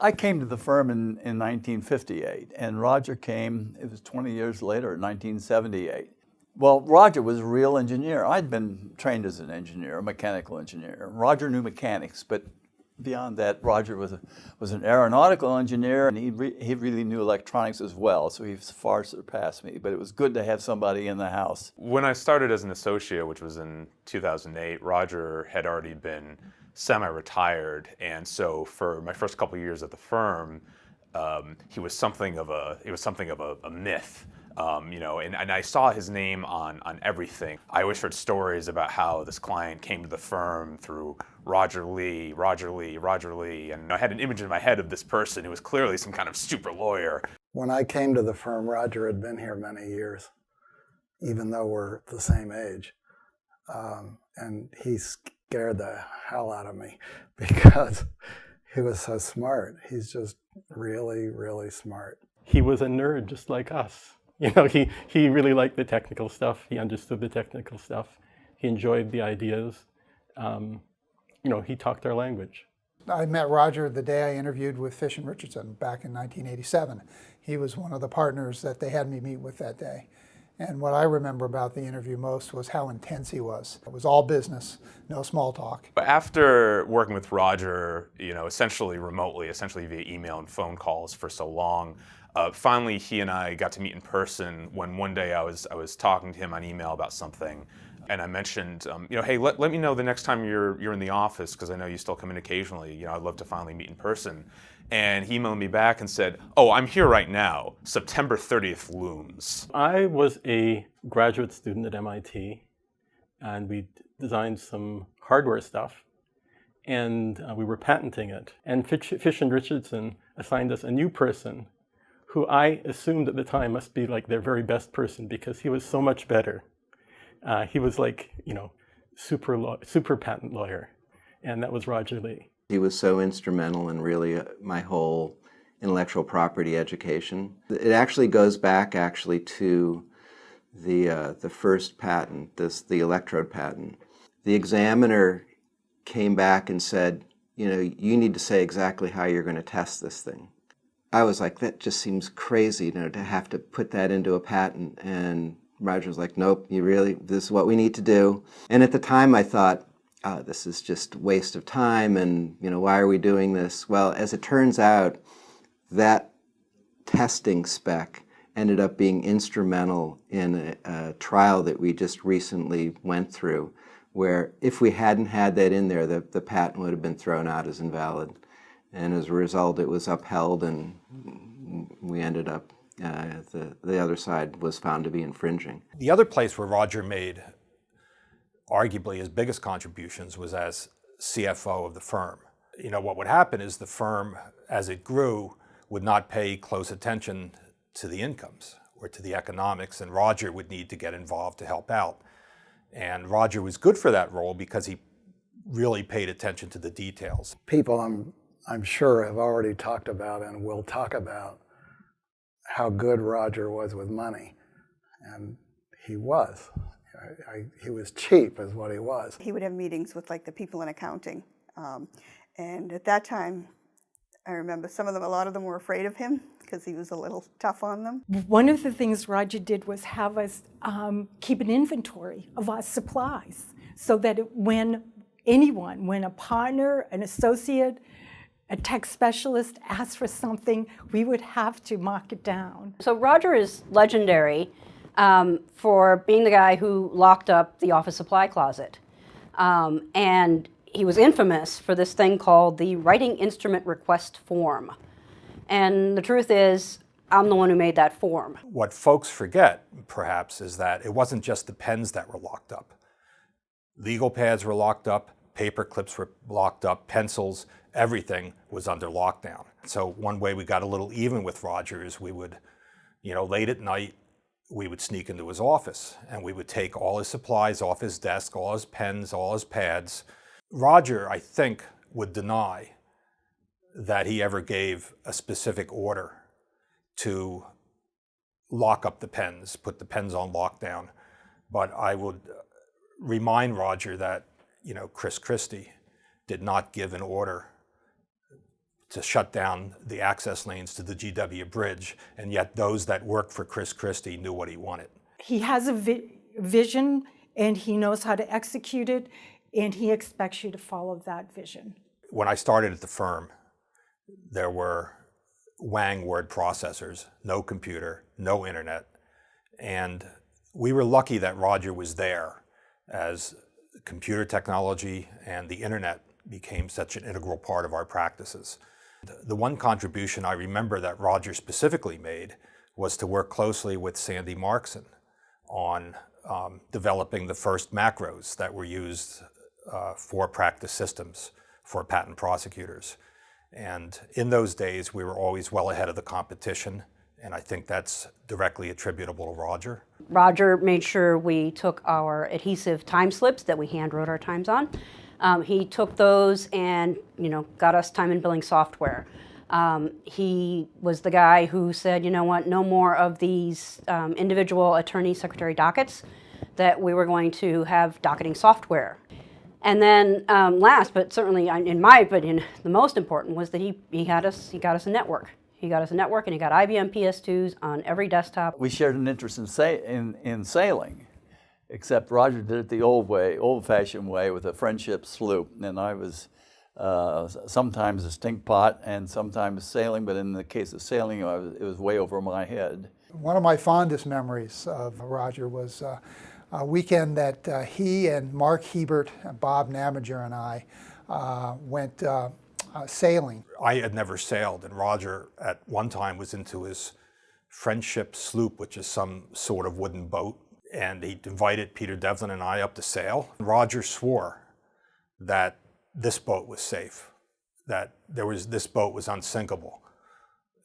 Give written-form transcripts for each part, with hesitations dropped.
I came to the firm in 1958, and Roger came, it was 20 years later, in 1978. Well, Roger was a real engineer. I'd been trained as an engineer, a mechanical engineer. Roger knew mechanics, but beyond that, Roger was an aeronautical engineer, and he really knew electronics as well, so he far surpassed me. But it was good to have somebody in the house. When I started as an associate, which was in 2008, Roger had already been semi-retired, and so for my first couple of years at the firm, he was something of a myth. And I saw his name on everything. I always heard stories about how this client came to the firm through Roger Lee, and I had an image in my head of this person who was clearly some kind of super lawyer. When I came to the firm, Roger had been here many years, even though we're the same age. And he scared the hell out of me because he was so smart. He's just really, really smart. He was a nerd just like us. You know, he really liked the technical stuff. He understood the technical stuff. He enjoyed the ideas. He talked our language. I met Roger the day I interviewed with Fish and Richardson back in 1987. He was one of the partners that they had me meet with that day. And what I remember about the interview most was how intense he was. It was all business, no small talk. After working with Roger, essentially remotely, essentially via email and phone calls for so long, finally he and I got to meet in person when one day I was talking to him on email about something, and I mentioned, hey, let me know the next time you're in the office, because I know you still come in occasionally. I'd love to finally meet in person. And he emailed me back and said, oh, I'm here right now. September 30th looms. I was a graduate student at MIT, and we designed some hardware stuff, and we were patenting it. And Fish and Richardson assigned us a new person who I assumed at the time must be like their very best person because he was so much better. He was like, super patent lawyer, and that was Roger Lee. He was so instrumental in really my whole intellectual property education. It actually goes back to the first patent, the electrode patent. The examiner came back and said, you need to say exactly how you're going to test this thing. I was like, that just seems crazy, to have to put that into a patent. And Roger was like, nope, this is what we need to do. And at the time I thought, oh, this is just a waste of time, and why are we doing this? Well, as it turns out, that testing spec ended up being instrumental in a trial that we just recently went through, where if we hadn't had that in there, the patent would have been thrown out as invalid. And as a result, it was upheld, and we ended up, the other side was found to be infringing. The other place where Roger made arguably his biggest contributions was as CFO of the firm. What would happen is the firm, as it grew, would not pay close attention to the incomes or to the economics, and Roger would need to get involved to help out. And Roger was good for that role because he really paid attention to the details. People I'm sure have already talked about and will talk about how good Roger was with money, and he was. He was cheap is what he was. He would have meetings with the people in accounting. And at that time, I remember a lot of them were afraid of him because he was a little tough on them. One of the things Roger did was have us keep an inventory of our supplies so that when a partner, an associate, a tech specialist asked for something, we would have to mark it down. So Roger is legendary for being the guy who locked up the office supply closet. And he was infamous for this thing called the writing instrument request form. And the truth is, I'm the one who made that form. What folks forget, perhaps, is that it wasn't just the pens that were locked up. Legal pads were locked up, paper clips were locked up, pencils, everything was under lockdown. So one way we got a little even with Roger is we would, late at night, we would sneak into his office and we would take all his supplies off his desk, all his pens, all his pads. Roger, I think, would deny that he ever gave a specific order to lock up the pens, put the pens on lockdown. But I would remind Roger that, Chris Christie did not give an order to shut down the access lanes to the GW Bridge, and yet those that worked for Chris Christie knew what he wanted. He has a vision, and he knows how to execute it, and he expects you to follow that vision. When I started at the firm, there were Wang word processors, no computer, no internet, and we were lucky that Roger was there as computer technology and the internet became such an integral part of our practices. The one contribution I remember that Roger specifically made was to work closely with Sandy Markson on developing the first macros that were used for practice systems for patent prosecutors. And in those days, we were always well ahead of the competition, and I think that's directly attributable to Roger. Roger made sure we took our adhesive time slips that we hand wrote our times on. He took those and, got us time and billing software. He was the guy who said, you know what, no more of these individual attorney secretary dockets, that we were going to have docketing software. And then last, but certainly in my opinion, the most important was that he got us a network. He got us a network, and he got IBM PS2s on every desktop. We shared an interest in sailing, except Roger did it the old-fashioned way with a friendship sloop, and I was sometimes a stink pot and sometimes sailing, but in the case of sailing, it was way over my head. One of my fondest memories of Roger was a weekend that he and Mark Hebert, Bob Namager, and I went sailing. I had never sailed, and Roger at one time was into his friendship sloop, which is some sort of wooden boat, and he invited Peter Devlin and I up to sail. Roger swore that this boat was safe, that this boat was unsinkable.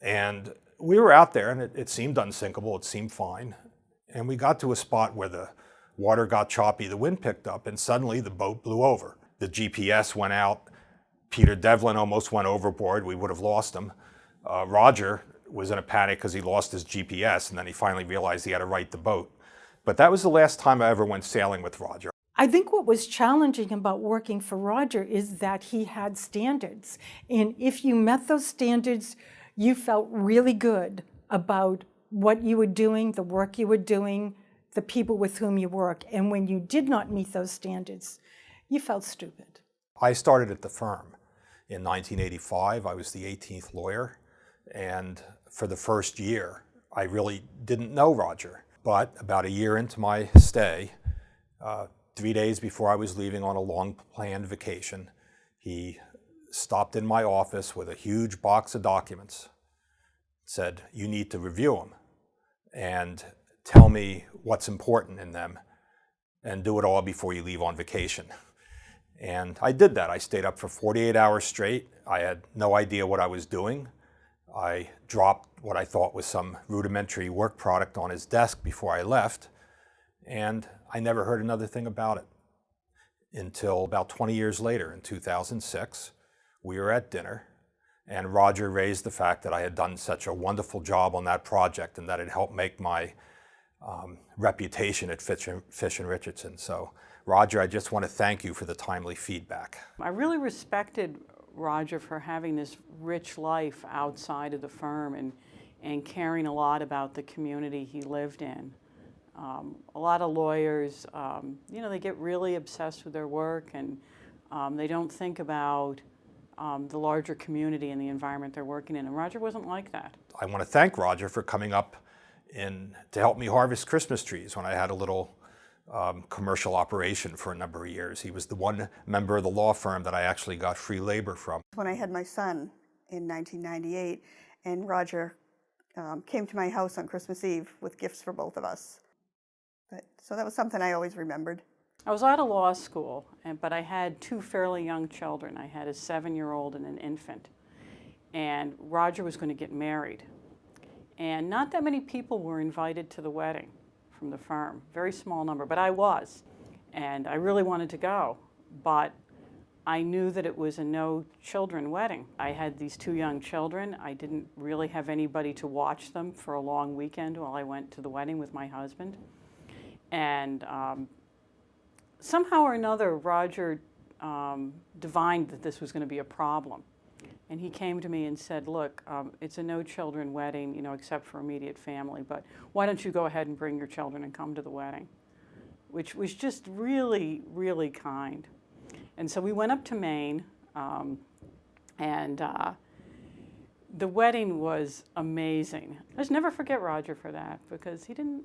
And we were out there, and it seemed unsinkable, it seemed fine. And we got to a spot where the water got choppy, the wind picked up, and suddenly the boat blew over. The GPS went out. Peter Devlin almost went overboard. We would have lost him. Roger was in a panic because he lost his GPS, and then he finally realized he had to right the boat. But that was the last time I ever went sailing with Roger. I think what was challenging about working for Roger is that he had standards. And if you met those standards, you felt really good about what you were doing, the work you were doing, the people with whom you work. And when you did not meet those standards, you felt stupid. I started at the firm in 1985. I was the 18th lawyer. And for the first year, I really didn't know Roger. But about a year into my stay, 3 days before I was leaving on a long-planned vacation, he stopped in my office with a huge box of documents, said, "You need to review them and tell me what's important in them and do it all before you leave on vacation." And I did that. I stayed up for 48 hours straight. I had no idea what I was doing. I dropped what I thought was some rudimentary work product on his desk before I left, and I never heard another thing about it until about 20 years later, in 2006. We were at dinner, and Roger raised the fact that I had done such a wonderful job on that project and that it helped make my reputation at Fish & Richardson. So, Roger, I just want to thank you for the timely feedback. I really respected Roger for having this rich life outside of the firm and caring a lot about the community he lived in. A lot of lawyers, they get really obsessed with their work, and they don't think about the larger community and the environment they're working in. And Roger wasn't like that. I want to thank Roger for coming up to help me harvest Christmas trees when I had a little commercial operation for a number of years. He was the one member of the law firm that I actually got free labor from. When I had my son in 1998, and Roger came to my house on Christmas Eve with gifts for both of us. So that was something I always remembered. I was out of law school, but I had two fairly young children. I had a 7-year-old and an infant. And Roger was going to get married. And not that many people were invited to the wedding from the firm. Very small number, but I was. And I really wanted to go. But I knew that it was a no-children wedding. I had these two young children. I didn't really have anybody to watch them for a long weekend while I went to the wedding with my husband. And somehow or another, Roger divined that this was going to be a problem. And he came to me and said, look, it's a no children wedding, you know, except for immediate family, but why don't you go ahead and bring your children and come to the wedding? Which was just really, really kind. And so we went up to Maine, and the wedding was amazing. I just never forget Roger for that, because he didn't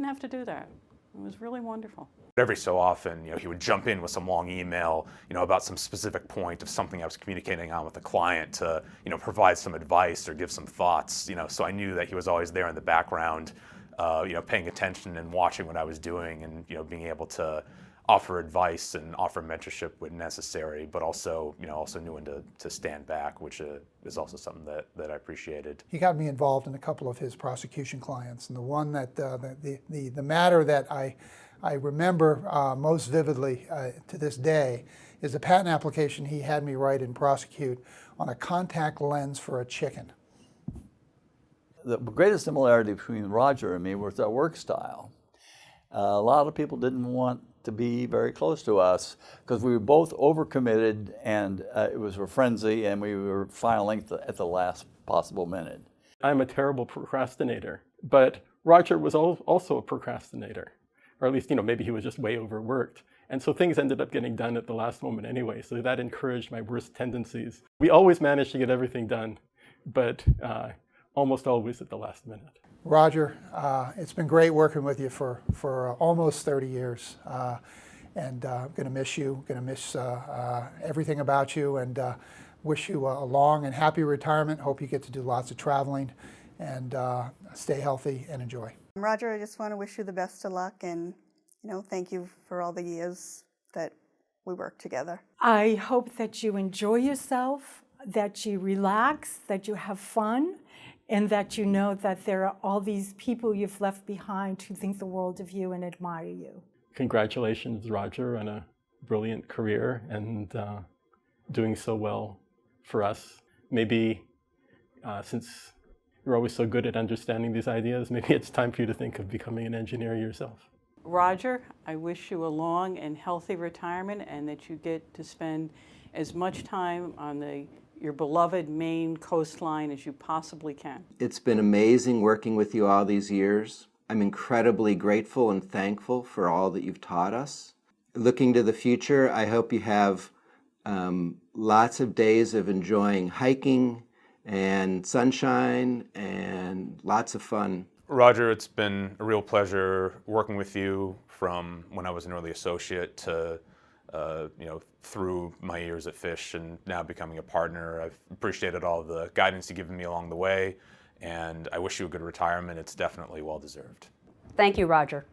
have to do that. It was really wonderful. Every so often, you know, he would jump in with some long email, you know, about some specific point of something I was communicating on with the client to, you know, provide some advice or give some thoughts, you know, so I knew that he was always there in the background, you know, paying attention and watching what I was doing and, you know, being able to offer advice and offer mentorship when necessary, but also, you know, also knew when to stand back, which is also something that I appreciated. He got me involved in a couple of his prosecution clients, and the one that the matter that I remember most vividly to this day is a patent application he had me write and prosecute on a contact lens for a chicken. The greatest similarity between Roger and me was our work style. A lot of people didn't want to be very close to us because we were both overcommitted, and it was a frenzy, and we were filing at the last possible minute. I'm a terrible procrastinator, but Roger was also a procrastinator. Or at least, you know, maybe he was just way overworked. And so things ended up getting done at the last moment anyway, so that encouraged my worst tendencies. We always managed to get everything done, but almost always at the last minute. Roger, it's been great working with you for almost 30 years. And I'm going to miss you, going to miss everything about you, and wish you a long and happy retirement. Hope you get to do lots of traveling, and stay healthy and enjoy. Roger, I just want to wish you the best of luck, and thank you for all the years that we worked together. I hope that you enjoy yourself, that you relax, that you have fun, and that you know that there are all these people you've left behind who think the world of you and admire you. Congratulations, Roger, on a brilliant career and doing so well for us. Maybe since you're always so good at understanding these ideas, maybe it's time for you to think of becoming an engineer yourself. Roger, I wish you a long and healthy retirement, and that you get to spend as much time on your beloved Maine coastline as you possibly can. It's been amazing working with you all these years. I'm incredibly grateful and thankful for all that you've taught us. Looking to the future, I hope you have lots of days of enjoying hiking and sunshine and lots of fun. Roger, it's been a real pleasure working with you from when I was an early associate to through my years at Fish and now becoming a partner. I've appreciated all the guidance you've given me along the way, and I wish you a good retirement. It's definitely well deserved. Thank you, Roger.